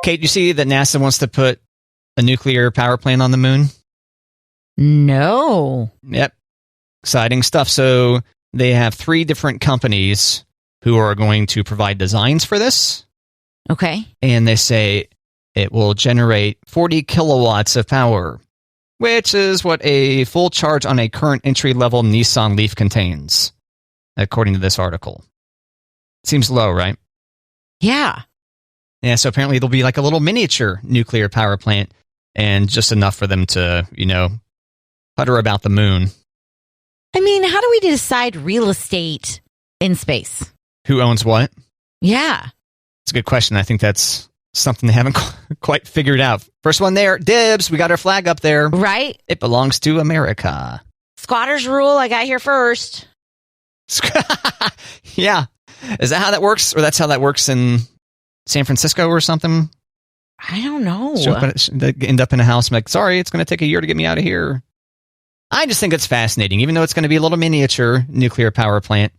Kate, you see that NASA wants to put a nuclear power plant on the moon? No. Yep. Exciting stuff. So they have 3 different companies who are going to provide designs for this. Okay. And they say it will generate 40 kilowatts of power, which is what a full charge on a current entry-level Nissan Leaf contains, according to this article. Seems low, right? Yeah. Yeah, so apparently it'll be like a little miniature nuclear power plant and just enough for them to, putter about the moon. I mean, how do we decide real estate in space? Who owns what? Yeah. It's a good question. I think that's something they haven't quite figured out. First one there, dibs. We got our flag up there. Right. It belongs to America. Squatters rule. I got here first. Yeah. Is that how that works? Or that's how that works in San Francisco or something? I don't know. They end up in a house. I'm like, sorry, it's going to take a year to get me out of here. I just think it's fascinating. Even though it's going to be a little miniature nuclear power plant,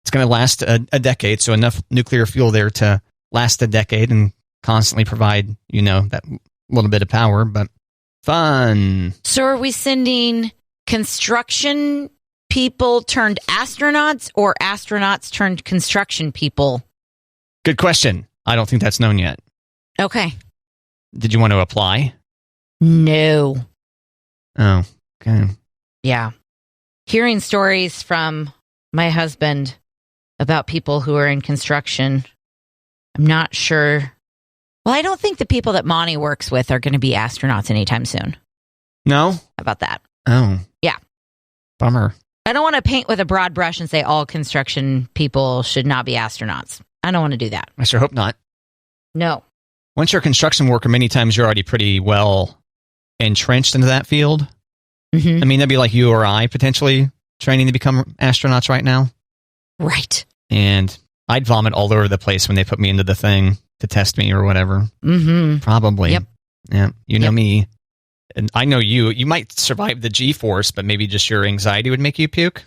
it's going to last a decade. So enough nuclear fuel there to last a decade and constantly provide, that little bit of power. But fun. So are we sending construction people turned astronauts or astronauts turned construction people? Good question. I don't think that's known yet. Okay. Did you want to apply? No. Oh, okay. Yeah. Hearing stories from my husband about people who are in construction, I'm not sure. Well, I don't think the people that Monty works with are going to be astronauts anytime soon. No? How about that? Oh. Yeah. Bummer. I don't want to paint with a broad brush and say all construction people should not be astronauts. I don't want to do that. I sure hope not. No. Once you're a construction worker, many times you're already pretty well entrenched into that field. Mm-hmm. I mean, that'd be like you or I potentially training to become astronauts right now. Right. And I'd vomit all over the place when they put me into the thing to test me or whatever. Mm-hmm. Probably. Yep. Yeah. You know me. And I know you. You might survive the G-force, but maybe just your anxiety would make you puke?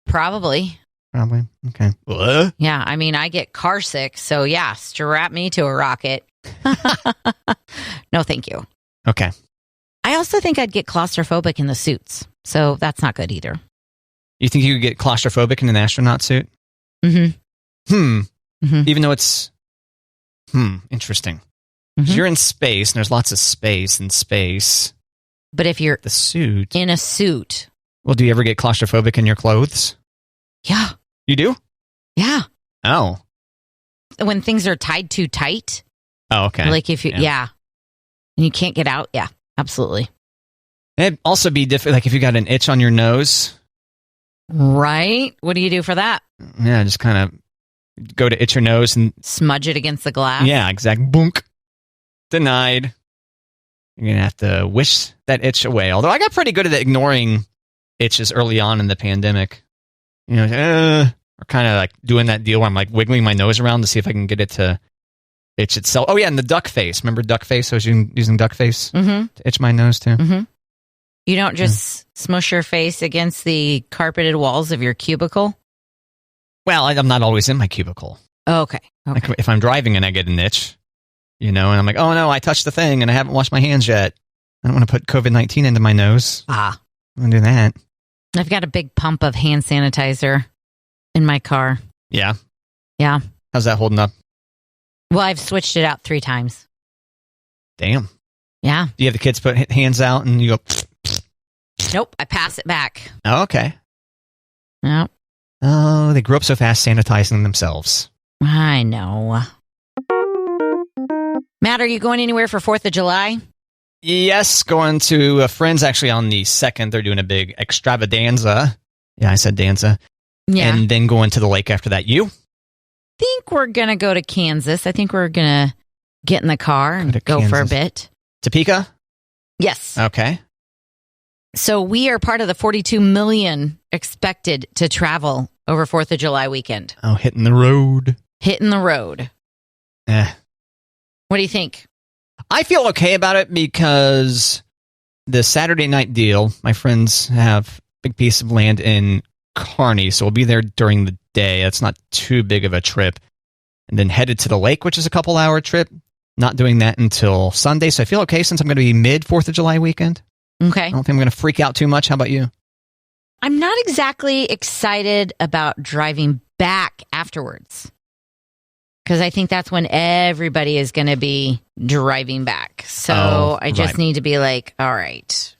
Probably. Okay. Yeah, I mean, I get car sick, so yeah, strap me to a rocket. No, thank you. Okay. I also think I'd get claustrophobic in the suits, so that's not good either. You think you could get claustrophobic in an astronaut suit? Mm-hmm. Mm-hmm. Even though it's... Interesting. Mm-hmm. You're in space, and there's lots of space in space. But if you're the suit in a suit... Well, do you ever get claustrophobic in your clothes? Yeah. You do? Yeah. Oh. When things are tied too tight. Oh, okay. Like if you, yeah. And you can't get out. Yeah, absolutely. It'd also be different, like if you got an itch on your nose. Right. What do you do for that? Yeah, just kind of go to itch your nose and... Smudge it against the glass. Yeah, exactly. Boonk. Denied. You're going to have to wish that itch away. Although I got pretty good at ignoring itches early on in the pandemic. Or kind of like doing that deal where I'm like wiggling my nose around to see if I can get it to itch itself. Oh, yeah, and the duck face. Remember duck face? I was using duck face to itch my nose, too. Mm-hmm. You don't just smush your face against the carpeted walls of your cubicle? Well, I'm not always in my cubicle. Oh, okay. Like if I'm driving and I get an itch, and I'm like, oh, no, I touched the thing and I haven't washed my hands yet. I don't want to put COVID-19 into my nose. Ah. I'm going to do that. I've got a big pump of hand sanitizer in my car. Yeah? Yeah. How's that holding up? Well, I've switched it out 3 times. Damn. Yeah. Do you have the kids put hands out and you go... Nope, I pass it back. Oh, okay. Nope. Oh, they grew up so fast sanitizing themselves. I know. Matt, are you going anywhere for 4th of July? Yes, going to a friend's actually on the 2nd. They're doing a big extravaganza. Yeah, I said danza. Yeah. And then going to the lake after that. You? Think we're going to go to Kansas. I think we're going to get in the car and go for a bit. Topeka? Yes. Okay. So we are part of the 42 million expected to travel over 4th of July weekend. Oh, hitting the road. Hitting the road. What do you think? I feel okay about it because the Saturday night deal, my friends have a big piece of land in Kearney, so we'll be there during the day. It's not too big of a trip. and then headed to the lake, which is a couple-hour trip. Not doing that until Sunday, so I feel okay since I'm going to be mid 4th of July weekend. Okay. I don't think I'm going to freak out too much. How about you? I'm not exactly excited about driving back afterwards, because I think that's when everybody is going to be driving back. So I just need to be like, all right,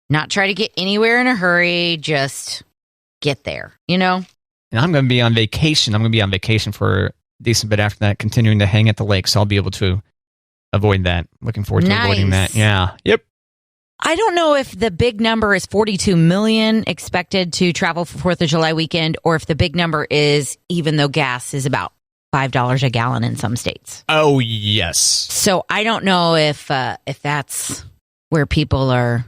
not try to get anywhere in a hurry, just get there, you know? And I'm going to be on vacation. I'm going to be on vacation for a decent bit after that, continuing to hang at the lake, so I'll be able to avoid that. Looking forward to avoiding that. Yeah. Yep. I don't know if the big number is 42 million expected to travel for 4th of July weekend, or if the big number is, even though gas is about $5 a gallon in some states. Oh, yes. So I don't know if that's where people are,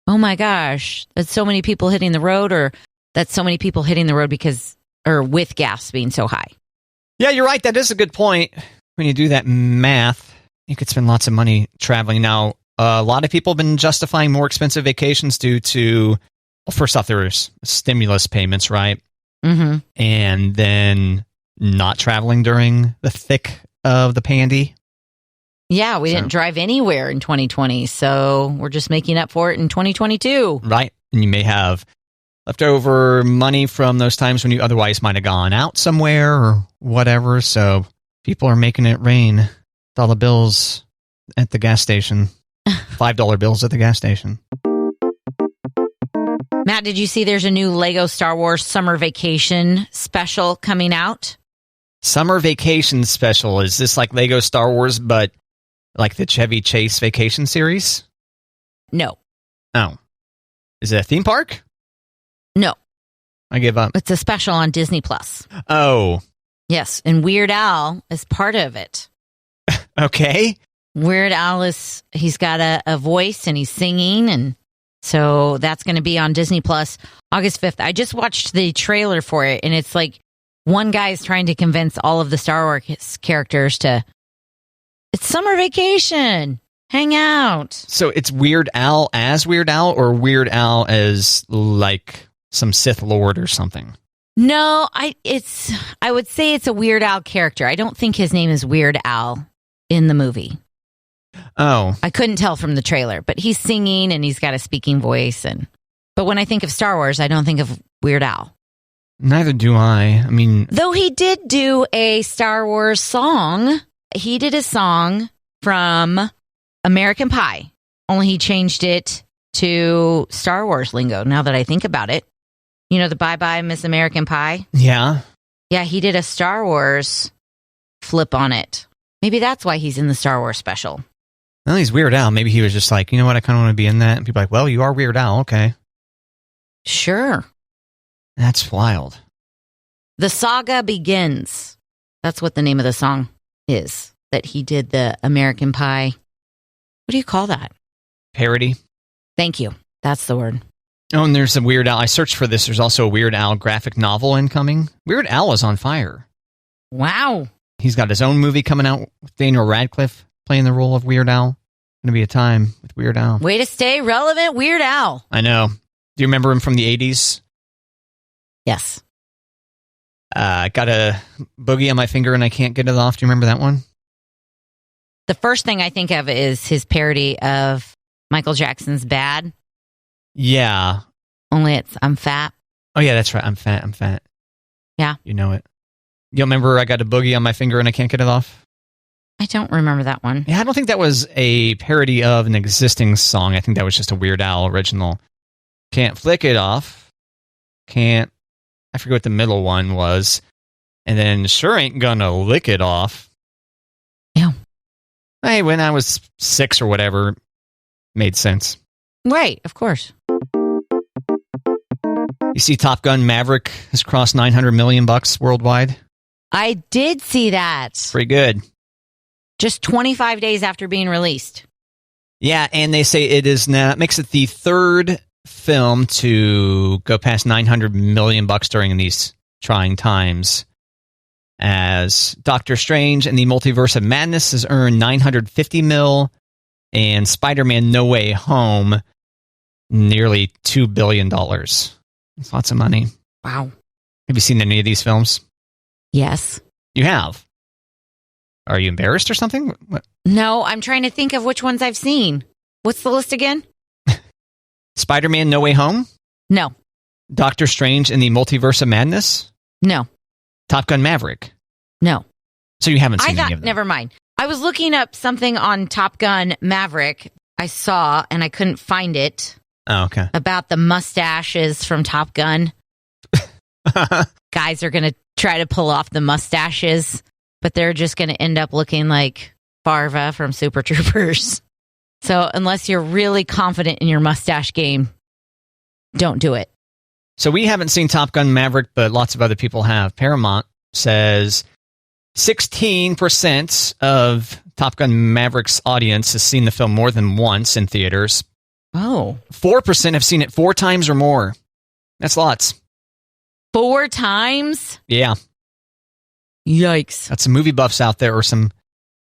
oh my gosh, that's so many people hitting the road, or that's so many people hitting the road because, or with gas being so high. Yeah, you're right. That is a good point. When you do that math, you could spend lots of money traveling. Now, a lot of people have been justifying more expensive vacations due to, well, first off, there's stimulus payments, right? Mm-hmm. And then not traveling during the thick of the pandy. Yeah, we didn't drive anywhere in 2020, so we're just making up for it in 2022. Right. And you may have leftover money from those times when you otherwise might have gone out somewhere or whatever. So people are making it rain. Dollar bills at the gas station. $5 bills at the gas station. Matt, did you see there's a new Lego Star Wars Summer Vacation special coming out? Summer Vacation special. Is this like Lego Star Wars, but like the Chevy Chase Vacation series? No. Oh. Is it a theme park? No. I give up. It's a special on Disney Plus. Oh. Yes, and Weird Al is part of it. Okay. Weird Al he's got a voice and he's singing, and so that's going to be on Disney Plus August 5th. I just watched the trailer for it, and it's like one guy is trying to convince all of the Star Wars characters to, it's summer vacation, hang out. So it's Weird Al as Weird Al, or Weird Al as like some Sith Lord or something? No, I would say it's a Weird Al character. I don't think his name is Weird Al in the movie. Oh. I couldn't tell from the trailer, but he's singing and he's got a speaking voice. But when I think of Star Wars, I don't think of Weird Al. Neither do I. I mean, though he did do a Star Wars song. He did a song from American Pie, only he changed it to Star Wars lingo, now that I think about it. You know, the Bye Bye Miss American Pie? Yeah. Yeah, he did a Star Wars flip on it. Maybe that's why he's in the Star Wars special. Well, he's Weird Al. Maybe he was just like, you know what, I kind of want to be in that. And people are like, well, you are Weird Al. Okay. Sure. That's wild. The Saga Begins. That's what the name of the song is, that he did the American Pie. What do you call that? Parody. Thank you. That's the word. Oh, and there's a Weird Al. I searched for this. There's also a Weird Al graphic novel incoming. Weird Al is on fire. Wow. He's got his own movie coming out with Daniel Radcliffe playing the role of Weird Al. Going to be a time with Weird Al. Way to stay relevant, Weird Al. I know. Do you remember him from the 80s? Yes. Got a boogie on my finger and I can't get it off. Do you remember that one? The first thing I think of is his parody of Michael Jackson's Bad. Yeah. Only it's I'm fat. Oh, yeah, that's right. I'm fat. Yeah. You know it. You remember I got a boogie on my finger and I can't get it off? I don't remember that one. Yeah, I don't think that was a parody of an existing song. I think that was just a Weird Al original. Can't flick it off. Can't. I forget what the middle one was. And then sure ain't gonna lick it off. Yeah. Hey, when I was 6 or whatever, made sense. Right, of course. You see Top Gun Maverick has crossed $900 million worldwide? I did see that. Pretty good. Just 25 days after being released. Yeah, and they say it is now, it makes it the third film to go past $900 million during these trying times. As Doctor Strange and the Multiverse of Madness has earned $950 million, and Spider-Man No Way Home nearly $2 billion. That's lots of money. Wow. Have you seen any of these films? Yes. You have? Are you embarrassed or something? What? No, I'm trying to think of which ones I've seen. What's the list again? Spider-Man No Way Home? No. Doctor Strange in the Multiverse of Madness? No. Top Gun Maverick? No. So you haven't seen any of them? Never mind. I was looking up something on Top Gun Maverick I saw, and I couldn't find it. Oh, okay. About the mustaches from Top Gun. Guys are going to try to pull off the mustaches, but they're just going to end up looking like Farva from Super Troopers. So unless you're really confident in your mustache game, don't do it. So we haven't seen Top Gun Maverick, but lots of other people have. Paramount says 16% of Top Gun Maverick's audience has seen the film more than once in theaters. Oh. 4% have seen it 4 times or more. That's lots. 4 times? Yeah. Yikes. That's some movie buffs out there, or some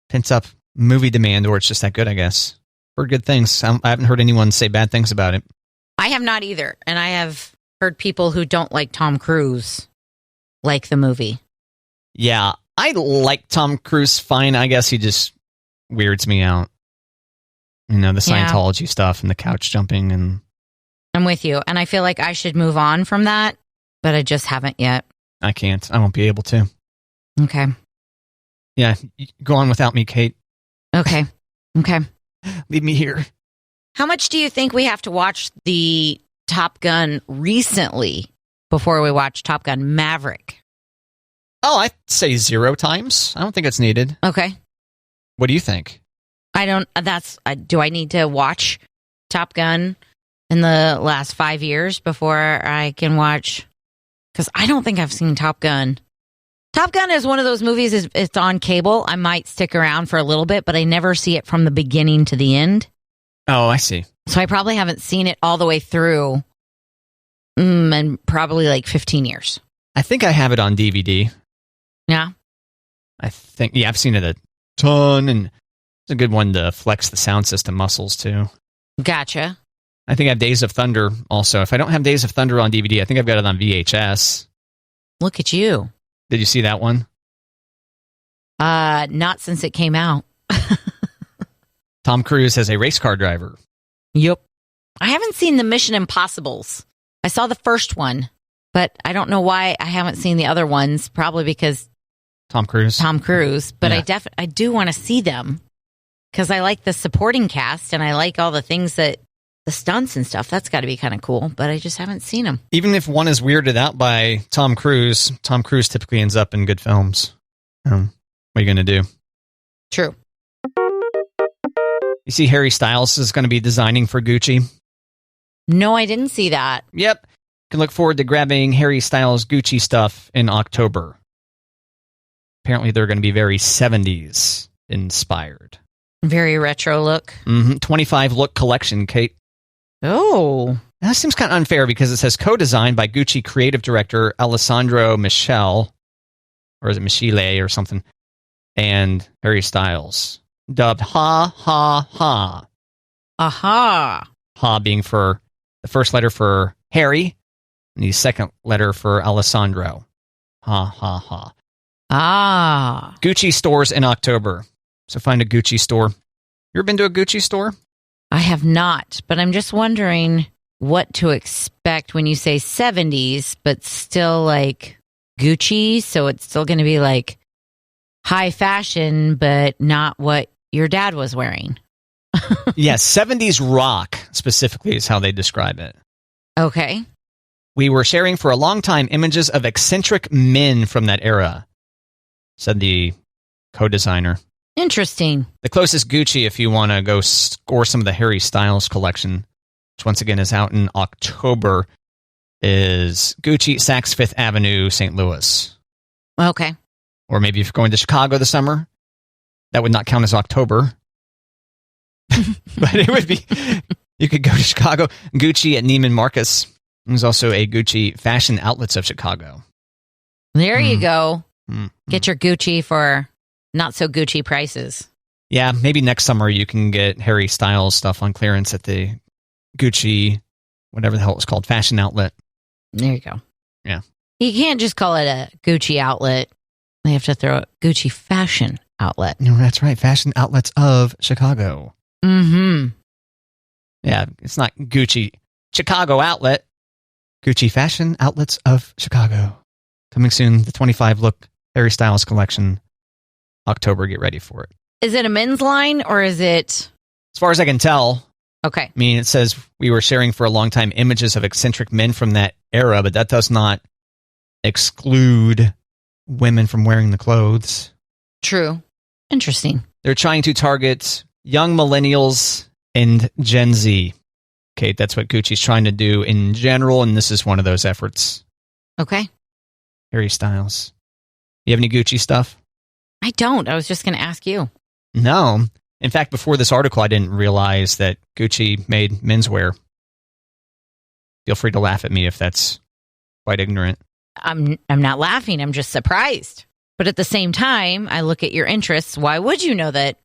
pent-up movie demand, or it's just that good, I guess. Heard good things. I haven't heard anyone say bad things about it. I have not either. And I have heard people who don't like Tom Cruise like the movie. Yeah, I like Tom Cruise fine. I guess he just weirds me out. You know, the Scientology stuff and the couch jumping. And I'm with you. And I feel like I should move on from that, but I just haven't yet. I can't. I won't be able to. Okay. Yeah, go on without me, Kate. Okay. Okay. Leave me here. How much do you think we have to watch the Top Gun recently before we watch Top Gun Maverick? Oh, I'd say 0 times. I don't think it's needed. Okay. What do you think? Do I need to watch Top Gun in the last 5 years before I can watch? Because I don't think I've seen Top Gun. Top Gun is one of those movies, it's on cable. I might stick around for a little bit, but I never see it from the beginning to the end. Oh, I see. So I probably haven't seen it all the way through in probably like 15 years. I think I have it on DVD. Yeah? I've seen it a ton, and it's a good one to flex the sound system muscles, too. Gotcha. I think I have Days of Thunder also. If I don't have Days of Thunder on DVD, I think I've got it on VHS. Look at you. Did you see that one? Not since it came out. Tom Cruise as a race car driver. Yep. I haven't seen the Mission Impossibles. I saw the first one, but I don't know why I haven't seen the other ones. Probably because Tom Cruise. But yeah. I do want to see them because I like the supporting cast and I like all the things that the stunts and stuff. That's got to be kind of cool, but I just haven't seen them. Even if one is weirded out by Tom Cruise typically ends up in good films. What are you going to do? True. You see Harry Styles is going to be designing for Gucci? No, I didn't see that. Yep. You can look forward to grabbing Harry Styles Gucci stuff in October. Apparently they're going to be very 70s inspired. Very retro look. 25 look collection, Kate. Oh. That seems kind of unfair because it says co-designed by Gucci creative director Alessandro Michele, or is it Michele or something, and Harry Styles. Dubbed Ha Ha Ha. Aha. Ha being for the first letter for Harry, and the second letter for Alessandro. Ha Ha Ha. Ah. Gucci stores in October. So find a Gucci store. You ever been to a Gucci store? I have not, but I'm just wondering what to expect when you say 70s, but still like Gucci. So it's still going to be like high fashion, but not what your dad was wearing. Yes, 70s rock specifically is how they describe it. Okay. We were sharing for a long time images of eccentric men from that era, said the co-designer. Interesting. The closest Gucci, if you want to go score some of the Harry Styles collection, which once again is out in October, is Gucci, Saks Fifth Avenue, St. Louis. Okay. Or maybe if you're going to Chicago this summer, that would not count as October. But it would be, you could go to Chicago. Gucci at Neiman Marcus. There's also a Gucci Fashion Outlets of Chicago. There you go. Get your Gucci for not so Gucci prices. Yeah, maybe next summer you can get Harry Styles stuff on clearance at the Gucci, whatever the hell it was called, Fashion Outlet. There you go. Yeah. You can't just call it a Gucci outlet. They have to throw a Gucci Fashion outlet. No, that's right. Fashion Outlets of Chicago. Mm-hmm. Yeah, it's not Gucci Chicago Outlet. Gucci Fashion Outlets of Chicago. Coming soon, the 25 look Harry Styles collection. October, get ready for it. Is it a men's line or is it? As far as I can tell. Okay. I mean, it says we were sharing for a long time images of eccentric men from that era, but that does not exclude women from wearing the clothes. True. Interesting. They're trying to target young millennials and Gen Z. Kate, that's what Gucci's trying to do in general, and this is one of those efforts. Okay. Harry Styles. You have any Gucci stuff? I don't. I was just going to ask you. No. In fact, before this article, I didn't realize that Gucci made menswear. Feel free to laugh at me if that's quite ignorant. I'm not laughing. I'm just surprised. But at the same time, I look at your interests. Why would you know that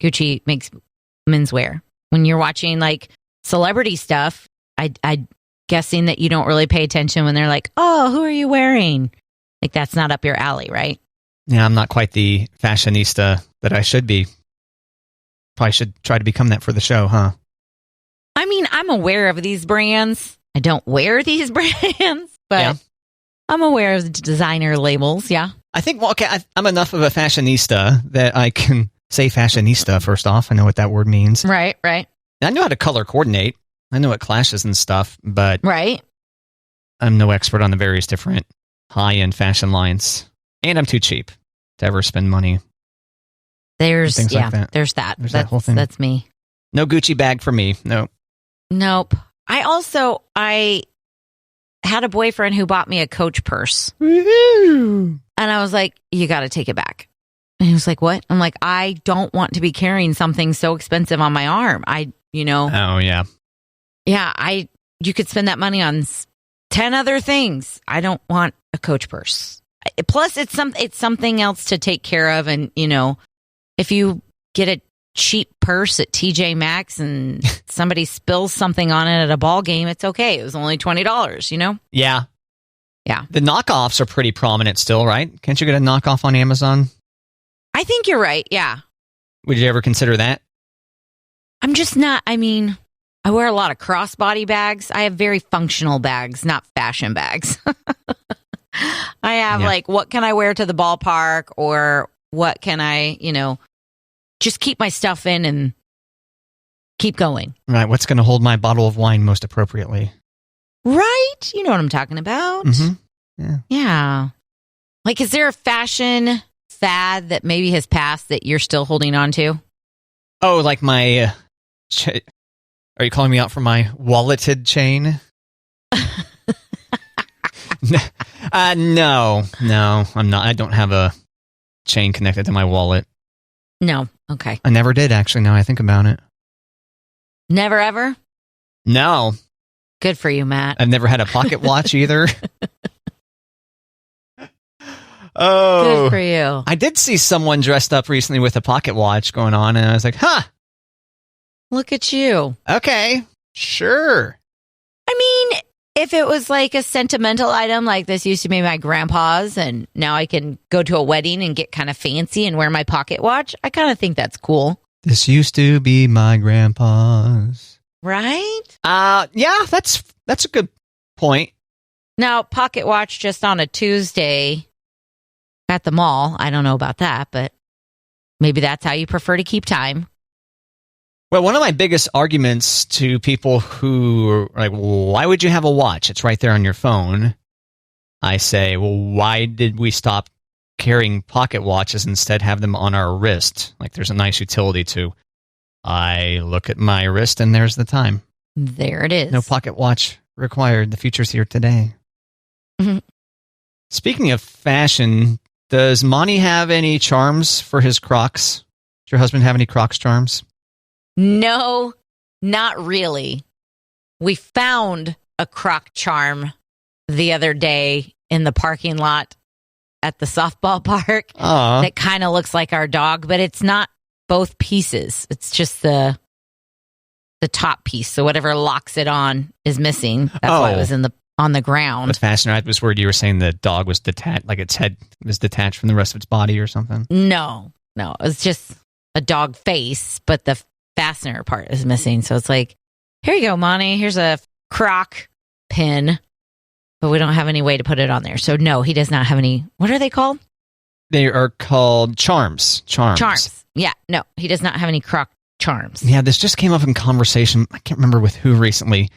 Gucci makes menswear? When you're watching like celebrity stuff, I'm guessing that you don't really pay attention when they're like, oh, who are you wearing? Like that's not up your alley, right? Yeah, I'm not quite the fashionista that I should be. Probably should try to become that for the show, huh? I mean, I'm aware of these brands. I don't wear these brands, but yeah. I'm aware of the designer labels, yeah. I think, well, okay, I'm enough of a fashionista that I can say fashionista, first off. I know what that word means. Right, right. I know how to color coordinate. I know what clashes and stuff, but right. I'm no expert on the various different high-end fashion lines. And I'm too cheap to ever spend money. There's like that. There's that. There's that whole thing. That's me. No Gucci bag for me. No. Nope. I had a boyfriend who bought me a Coach purse. Woo-hoo. And I was like, you got to take it back. And he was like, what? I'm like, I don't want to be carrying something so expensive on my arm. Oh, yeah. Yeah, you could spend that money on 10 other things. I don't want a Coach purse. Plus, it's something else to take care of. And, if you get a cheap purse at TJ Maxx and somebody spills something on it at a ball game, it's okay. It was only $20, Yeah. Yeah. The knockoffs are pretty prominent still, right? Can't you get a knockoff on Amazon? I think you're right. Yeah. Would you ever consider that? I'm just not, I wear a lot of crossbody bags. I have very functional bags, not fashion bags. I have what can I wear to the ballpark, or what can I, just keep my stuff in and keep going. Right. What's going to hold my bottle of wine most appropriately? Right. You know what I'm talking about. Mm-hmm. Yeah. Yeah. Like, is there a fashion fad that maybe has passed that you're still holding on to? Oh, like my... Are you calling me out for my walleted chain? No, I'm not. I don't have a chain connected to my wallet. No. Okay. I never did, actually, now I think about it. Never ever? No. Good for you, Matt. I've never had a pocket watch either. Oh. Good for you. I did see someone dressed up recently with a pocket watch going on, and I was like, huh. Look at you. Okay, sure. I mean, if it was like a sentimental item, like this used to be my grandpa's, and now I can go to a wedding and get kind of fancy and wear my pocket watch, I kind of think that's cool. This used to be my grandpa's. Right? Yeah, that's a good point. Now, pocket watch just on a Tuesday at the mall. I don't know about that, but maybe that's how you prefer to keep time. Well, one of my biggest arguments to people who are like, why would you have a watch? It's right there on your phone. I say, well, why did we stop carrying pocket watches, instead have them on our wrist? Like, there's a nice utility to, I look at my wrist and there's the time. There it is. No pocket watch required. The future's here today. Mm-hmm. Speaking of fashion, does Monty have any charms for his Crocs? Does your husband have any Crocs charms? No, not really. We found a Croc charm the other day in the parking lot at the softball park that kind of looks like our dog, but it's not both pieces. It's just the top piece. So whatever locks it on is missing. That's why it was on the ground. What's fascinating, I was worried you were saying the dog was detached, like its head was detached from the rest of its body or something. No. No, it's just a dog face, but the fastener part is missing. So it's like, here you go, Monty. Here's a Croc pin, but we don't have any way to put it on there. So no, he does not have any. What are they called? They are called charms. Charms. Yeah, no, he does not have any Croc charms. Yeah, this just came up in conversation. I can't remember with who recently.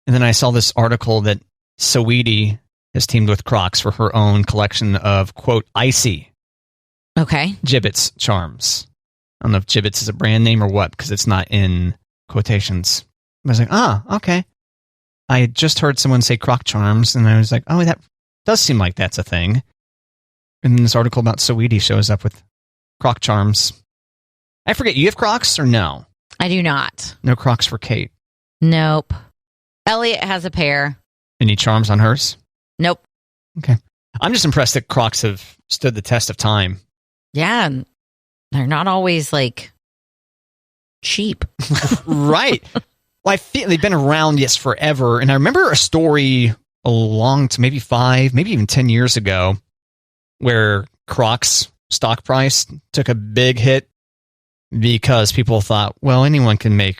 And then I saw this article that Saweetie has teamed with Crocs for her own collection of, quote, icy Jibbitz charms. I don't know if Jibbitz is a brand name or what, because it's not in quotations. I was like, okay. I had just heard someone say Croc charms, and I was like, oh, that does seem like that's a thing. And then this article about Saweetie shows up with Croc charms. I forget, you have Crocs or no? I do not. No Crocs for Kate? Nope. Elliot has a pair. Any charms on hers? Nope. Okay. I'm just impressed that Crocs have stood the test of time. Yeah, and they're not always, like, cheap. Right. Well, I feel they've been around, yes, forever. And I remember a story maybe 5, maybe even 10 years ago, where Crocs stock price took a big hit because people thought, well, anyone can make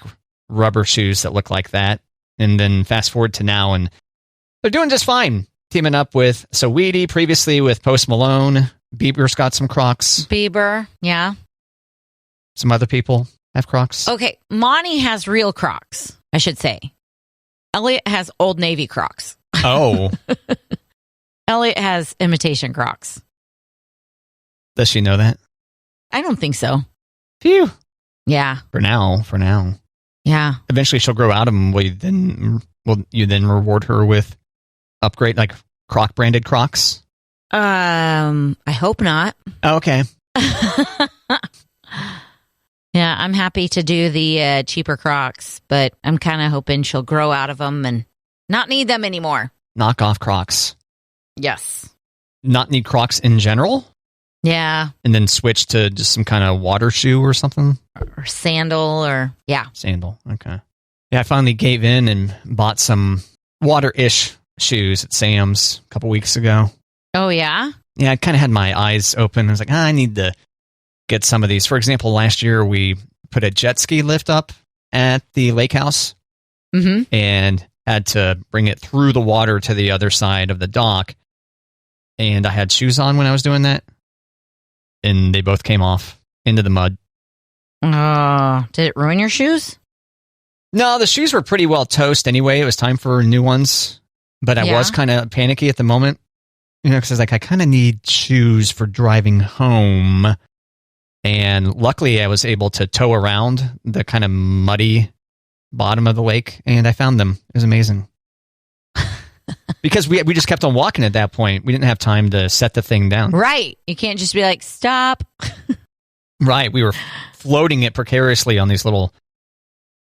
rubber shoes that look like that. And then fast forward to now, and they're doing just fine. Teaming up with Saweetie, previously with Post Malone. Bieber's got some Crocs. Bieber, yeah. Some other people have Crocs. Okay, Monty has real Crocs, I should say. Elliot has Old Navy Crocs. Oh. Elliot has imitation Crocs. Does she know that? I don't think so. Phew. Yeah. For now. Yeah. Eventually she'll grow out of them. Will you then reward her with upgrade, like Croc branded Crocs? I hope not. Oh, okay. Yeah, I'm happy to do the cheaper Crocs, but I'm kind of hoping she'll grow out of them and not need them anymore. Knock off Crocs. Yes. Not need Crocs in general? Yeah. And then switch to just some kind of water shoe or something? Or sandal yeah. Sandal, okay. Yeah, I finally gave in and bought some water-ish shoes at Sam's a couple weeks ago. Oh, yeah? Yeah, I kind of had my eyes open. I was like, I need to get some of these. For example, last year we put a jet ski lift up at the lake house and had to bring it through the water to the other side of the dock. And I had shoes on when I was doing that. And they both came off into the mud. Did it ruin your shoes? No, the shoes were pretty well toast anyway. It was time for new ones. But I was kind of panicky at the moment. You know, because I was like, I kind of need shoes for driving home. And luckily, I was able to tow around the kind of muddy bottom of the lake, and I found them. It was amazing. Because we just kept on walking at that point. We didn't have time to set the thing down. Right. You can't just be like, stop. Right. We were floating it precariously on these little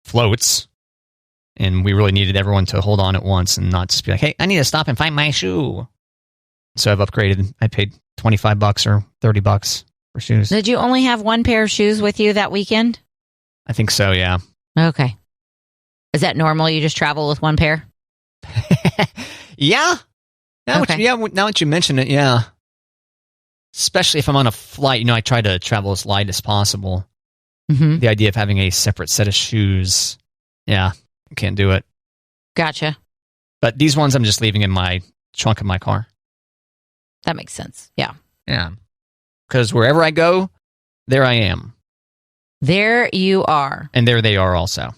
floats, and we really needed everyone to hold on at once and not just be like, hey, I need to stop and find my shoe. So I've upgraded. I paid $25 or $30 for shoes. Did you only have one pair of shoes with you that weekend? I think so, yeah. Okay. Is that normal? You just travel with one pair? Yeah. Now that you mention it, yeah. Especially if I'm on a flight, I try to travel as light as possible. Mm-hmm. The idea of having a separate set of shoes, I can't do it. Gotcha. But these ones I'm just leaving in my trunk of my car. That makes sense. Yeah. Yeah. Because wherever I go, there I am. There you are. And there they are also.